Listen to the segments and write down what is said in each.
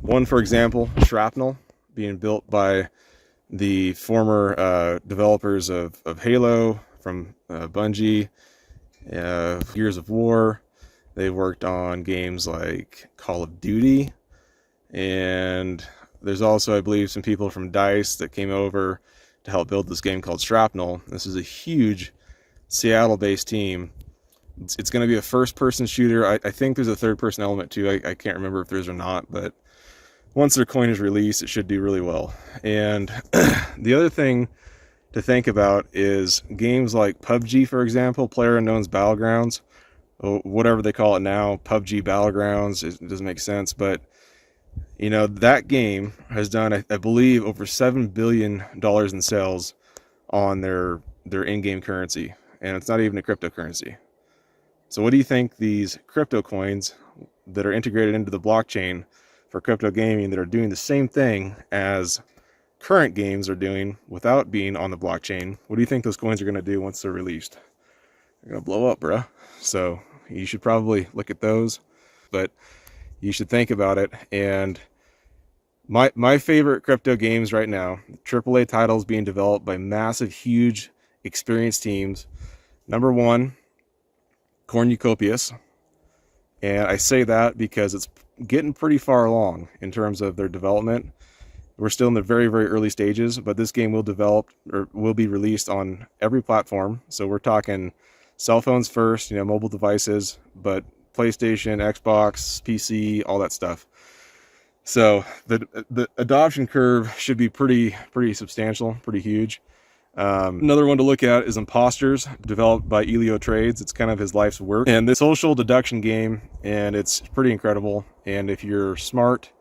One, for example, Shrapnel, being built by the former developers of Halo from Bungie, Gears of War. They worked on games like Call of Duty, and there's also, I believe, some people from DICE that came over to help build this game called Shrapnel. This is a huge Seattle-based team. It's going to be a first-person shooter. I think there's a third-person element too. I can't remember if there's or not, but once their coin is released, it should do really well. And the other thing to think about is games like PUBG, for example, PlayerUnknown's Battlegrounds, or whatever they call it now, PUBG Battlegrounds. It doesn't make sense, but you know, that game has done, I believe, over $7 billion in sales on their in-game currency, and it's not even a cryptocurrency. So what do you think these crypto coins that are integrated into the blockchain for crypto gaming that are doing the same thing as current games are doing without being on the blockchain, what do you think those coins are going to do once they're released? They're going to blow up, bruh. So you should probably look at those, but you should think about it. And my favorite crypto games right now, AAA titles being developed by massive, huge, experienced teams. Number one, Cornucopias. And I say that because it's getting pretty far along in terms of their development. We're still in the very, very early stages, but this game will develop or will be released on every platform. So we're talking cell phones first, you know, mobile devices, but PlayStation, Xbox, PC, all that stuff. So the adoption curve should be pretty substantial, pretty huge. Another one to look at is Imposters, developed by Elio Trades. It's kind of his life's work. And this social deduction game, and it's pretty incredible. And if you're smart,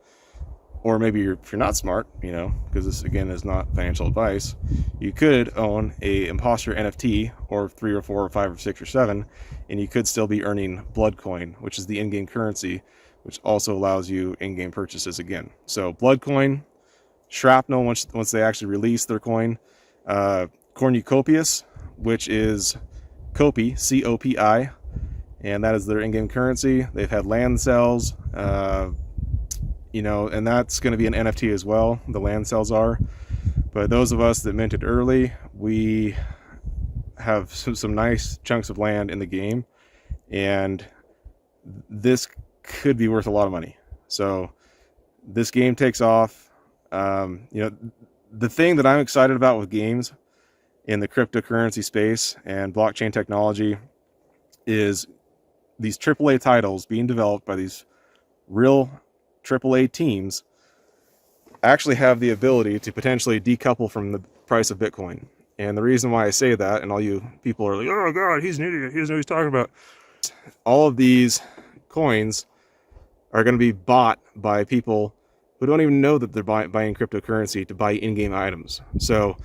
or maybe if you're not smart, you know, because this again is not financial advice, you could own a imposter NFT, or 3 or 4 or 5 or 6 or 7, and you could still be earning Bloodcoin, which is the in-game currency, which also allows you in-game purchases again. So Bloodcoin, Shrapnel, once they actually release their coin, Cornucopias, which is Copi, C-O-P-I, and that is their in-game currency. They've had land sales, you know, and that's going to be an NFT as well, the land sales are. But those of us that minted early, we have some nice chunks of land in the game, and this could be worth a lot of money. So this game takes off. You know, the thing that I'm excited about with games in the cryptocurrency space and blockchain technology is these AAA titles being developed by these real AAA teams actually have the ability to potentially decouple from the price of Bitcoin. And the reason why I say that, and all you people are like, oh God, he's an idiot, he doesn't know what he's talking about. All of these coins are going to be bought by people who don't even know that they're buying cryptocurrency to buy in-game items. So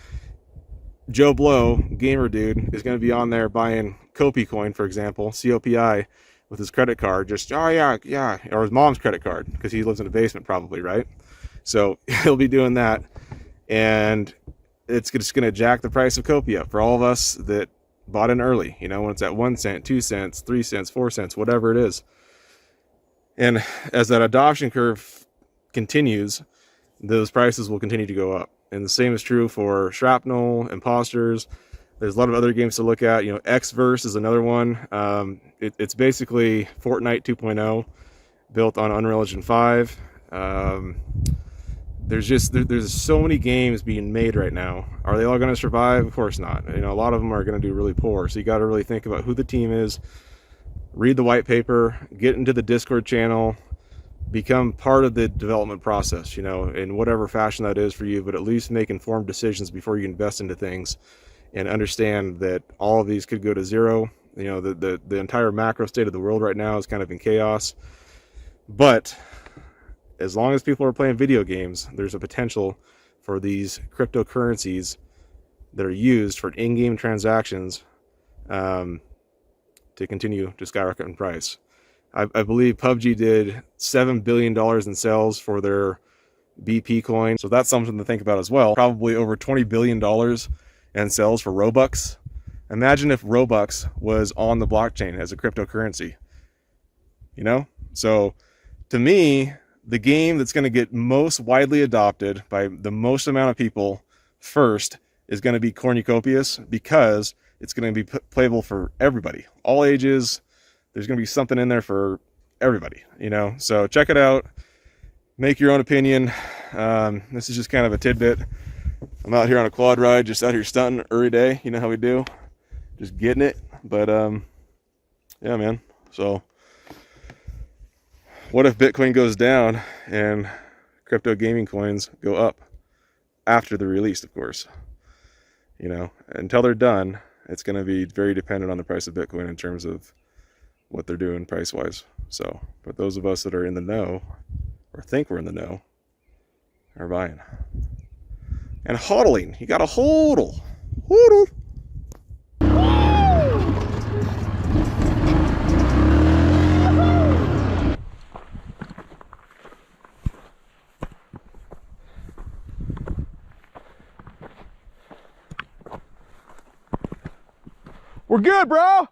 Joe Blow, gamer dude, is going to be on there buying Copi coin, for example, C-O-P-I, with his credit card, just, oh yeah, or his mom's credit card, because he lives in a basement probably, right? So he'll be doing that, and it's just going to jack the price of Copi up for all of us that bought in early, you know, when it's at 1 cent, 2 cents, 3 cents, 4 cents, whatever it is. And as that adoption curve continues, those prices will continue to go up. And the same is true for Shrapnel, Imposters. There's a lot of other games to look at. You know, Xverse is another one. It's basically Fortnite 2.0 built on Unreal Engine 5. There's so many games being made right now. Are they all going to survive? Of course not. You know, a lot of them are going to do really poor. So you got to really think about who the team is, read the white paper, get into the Discord channel, become part of the development process, you know, in whatever fashion that is for you, but at least make informed decisions before you invest into things, and understand that all of these could go to zero. You know, the entire macro state of the world right now is kind of in chaos. But as long as people are playing video games, there's a potential for these cryptocurrencies that are used for in-game transactions to continue to skyrocket in price. I believe PUBG did $7 billion in sales for their BP coin. So that's something to think about as well. Probably over $20 billion in sales for Robux. Imagine if Robux was on the blockchain as a cryptocurrency, you know? So to me, the game that's going to get most widely adopted by the most amount of people first is going to be cornucopias, because it's going to be playable for everybody, all ages. There's going to be something in there for everybody, you know. So check it out, make your own opinion. This is just kind of a tidbit. I'm out here on a quad ride, just out here stunting every day. You know how we do, just getting it. But yeah, man. So what if Bitcoin goes down and crypto gaming coins go up after they're released? Of course, you know, until they're done, it's going to be very dependent on the price of Bitcoin in terms of what they're doing price wise. So, but those of us that are in the know, or think we're in the know, are buying and hodling. You got to hodl. We're good, bro.